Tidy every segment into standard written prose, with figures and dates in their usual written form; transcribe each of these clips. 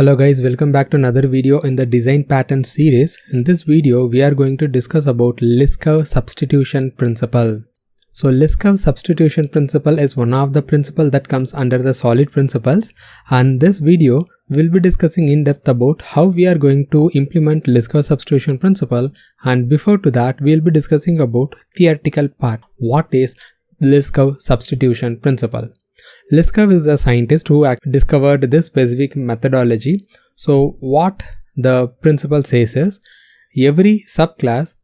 Hello guys, welcome back to another video in the design pattern series. In this video, we are going to discuss about liskov substitution principle. So liskov substitution principle is one of the principles that comes under the solid principles, and this video will be discussing in depth about how we are going to implement liskov substitution principle, and before to that we will be discussing about theoretical part. What is liskov substitution principle? Liskov is a scientist who discovered this specific methodology. So what the principle says is, every subclass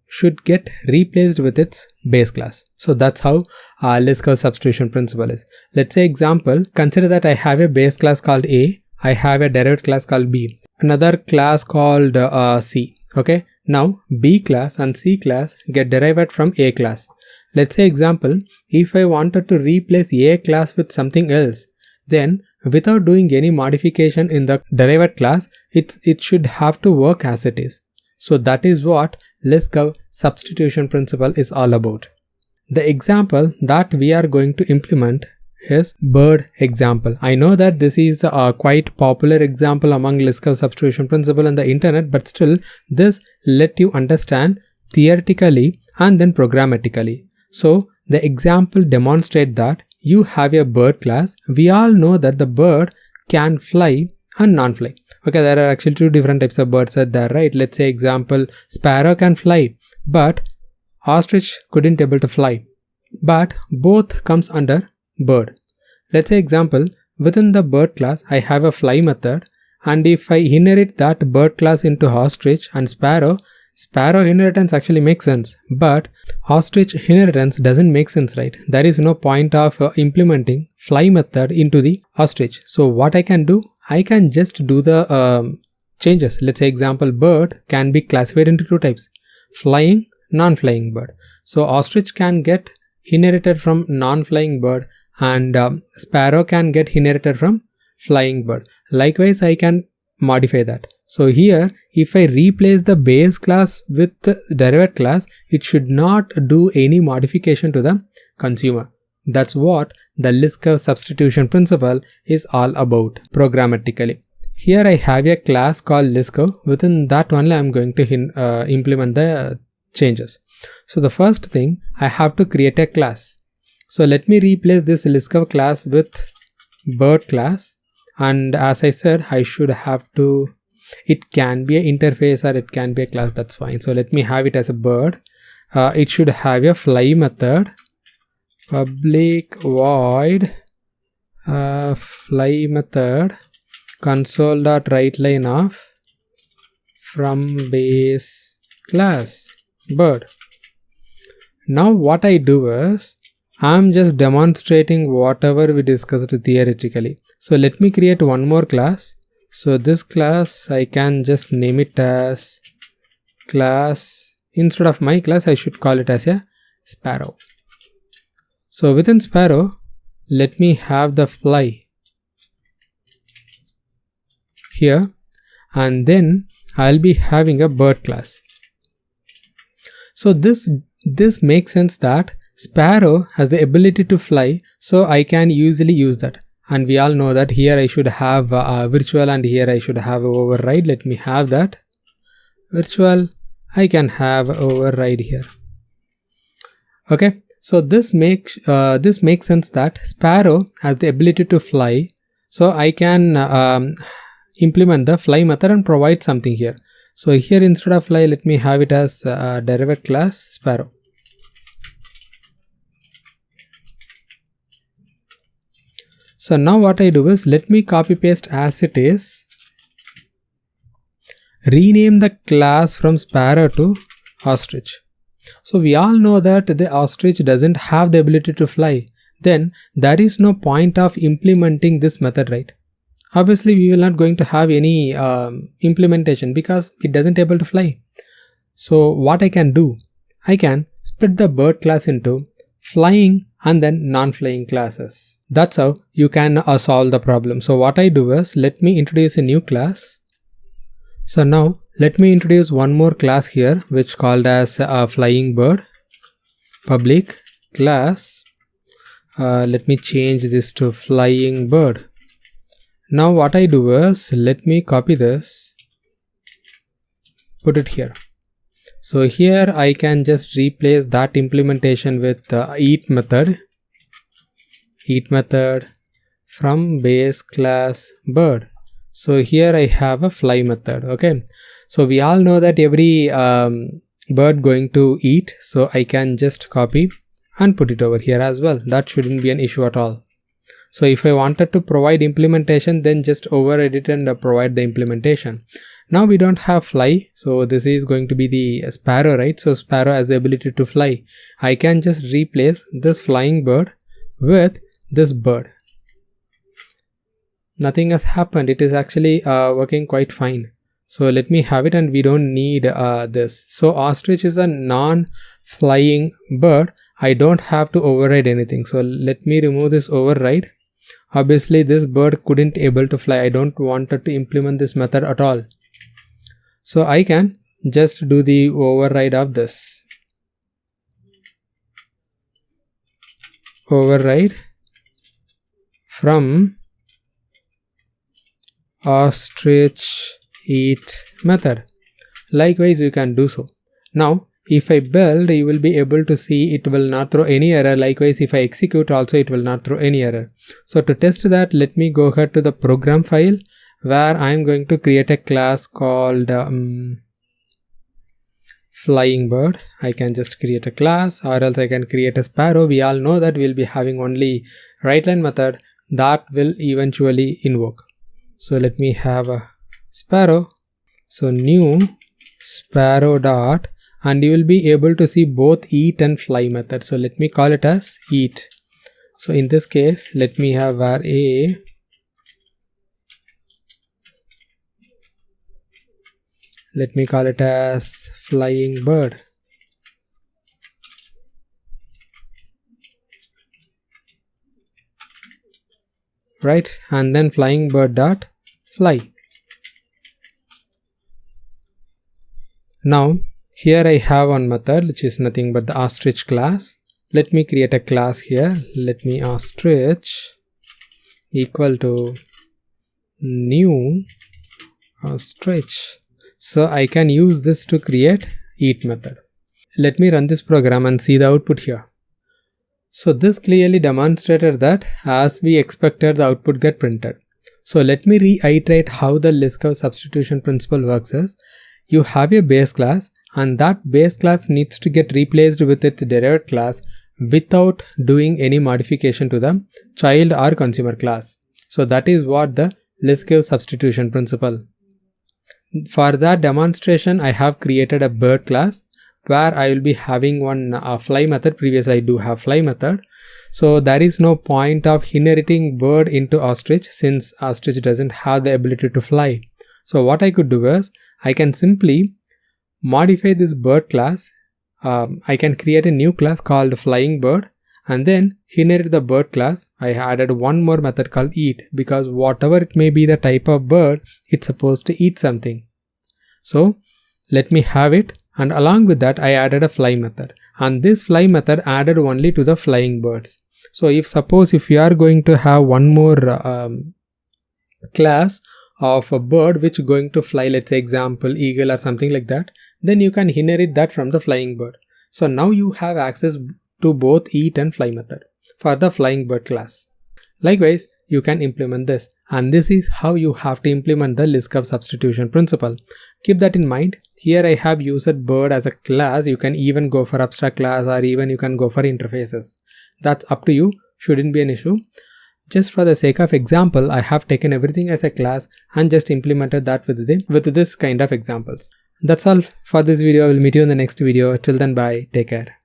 should get replaced with its base class. So that's how Liskov substitution principle is. Let's say example, consider that I have a base class called A, I have a derived class called B, another class called C. Okay, now B class and C class get derived from A class. Let's say example, if I wanted to replace A class with something else, then without doing any modification in the derived class, it should have to work as it is. So that is what Liskov substitution principle is all about. The example that we are going to implement is bird example. I know that this is a quite popular example among Liskov substitution principle on the internet, but still this let you understand theoretically and then programmatically. So the example demonstrates that you have a bird class. We all know that the bird can fly and non-fly. Okay, there are actually two different types of birds out there, right? Let's say example, sparrow can fly, but ostrich couldn't able to fly. But both comes under bird. Let's say example, within the bird class, I have a fly method, and if I inherit that bird class into ostrich and sparrow inheritance actually makes sense, but ostrich inheritance doesn't make sense, right? There is no point of implementing fly method into the ostrich. So what I can do, I can just do the changes. Let's say example, bird can be classified into two types, flying, non-flying bird. So ostrich can get inherited from non-flying bird, and sparrow can get inherited from flying bird. Likewise, I can modify that. So here, if I replace the base class with the derived class, it should not do any modification to the consumer. That's what the Liskov substitution principle is all about programmatically. Here I have a class called liskov. Within that only I am going to implement the changes. So the first thing, I have to create a class. So let me replace this liskov class with bird class, and as I said, I should have to, it can be an interface or it can be a class, that's fine. So let me have it as a bird. It should have a fly method, public void fly method console.writeLine of from base class bird. Now what I do is, I am just demonstrating whatever we discussed theoretically. So let me create one more class. So this class, I can just name it as class. Instead of my class, I should call it as a sparrow. So within sparrow, let me have the fly here, and then I'll be having a bird class. So this makes sense that sparrow has the ability to fly, so I can easily use that. And we all know that here I should have a virtual and here I should have override. Let me have that virtual. I can have override here. Okay, so this makes sense that sparrow has the ability to fly, so I can implement the fly method and provide something here. So here instead of fly, let me have it as derived class sparrow. So now what I do is, let me copy paste as it is, rename the class from sparrow to ostrich. So we all know that the ostrich doesn't have the ability to fly. Then there is no point of implementing this method, right? Obviously we will not going to have any implementation because it doesn't able to fly. So what I can do, I can split the bird class into flying and then non-flying classes. That's how you can solve the problem. So what I do is, let me introduce a new class. So now let me introduce one more class here, which called as flying bird, public class. Let me change this to flying bird. Now what I do is, let me copy this, put it here. So here I can just replace that implementation with the eat method from base class bird. So here I have a fly method. Okay, so we all know that every bird going to eat, so I can just copy and put it over here as well. That shouldn't be an issue at all. So if I wanted to provide implementation, then just override it and provide the implementation. Now we don't have fly, so this is going to be the sparrow, right? So sparrow has the ability to fly. I can just replace this flying bird with this bird. Nothing has happened. It is actually working quite fine. So let me have it, and we don't need this. So ostrich is a non-flying bird. I don't have to override anything. So let me remove this override. Obviously this bird couldn't able to fly. I don't want to implement this method at all. So I can just do the override of this. Override from ostrich eat method. Likewise you can do so. Now if I build, you will be able to see it will not throw any error. Likewise if I execute also, it will not throw any error. So to test that, let me go ahead to the program file where I am going to create a class called flying bird. I can just create a class, or else I can create a sparrow. We all know that we'll be having only write line method that will eventually invoke. So let me have a sparrow. So new sparrow dot, and you will be able to see both eat and fly method. So let me call it as eat. So in this case, let me have var a let me call it as flying bird. Right, and then flying bird dot fly. Now here I have one method which is nothing but the ostrich class. Let me create a class here. Let me ostrich equal to new ostrich. So I can use this to create eat method. Let me run this program and see the output here. So this clearly demonstrated that as we expected, the output get printed. So let me reiterate how the liskov substitution principle works is, you have a base class, and that base class needs to get replaced with its derived class without doing any modification to the child or consumer class. So that is what the liskov substitution principle. For that demonstration, I have created a bird class where I will be having one fly method. Previously I do have fly method. So there is no point of inheriting bird into ostrich, since ostrich doesn't have the ability to fly. So what I could do is, I can simply modify this bird class. I can create a new class called flying bird, and then inherit the bird class. I added one more method called eat, because whatever it may be the type of bird, it's supposed to eat something. So let me have it, and along with that I added a fly method, and this fly method added only to the flying birds. So if you are going to have one more class of a bird which is going to fly, let's say example eagle or something like that, then you can inherit that from the flying bird. So now you have access to both eat and fly method for the flying bird class. Likewise, you can implement this, and this is how you have to implement the liskov substitution principle. Keep that in mind. Here I have used bird as a class. You can even go for abstract class, or even you can go for interfaces. That's up to you, shouldn't be an issue. Just for the sake of example, I have taken everything as a class and just implemented that with this kind of examples. That's all for this video. I will meet you in the next video. Till then, bye. Take care.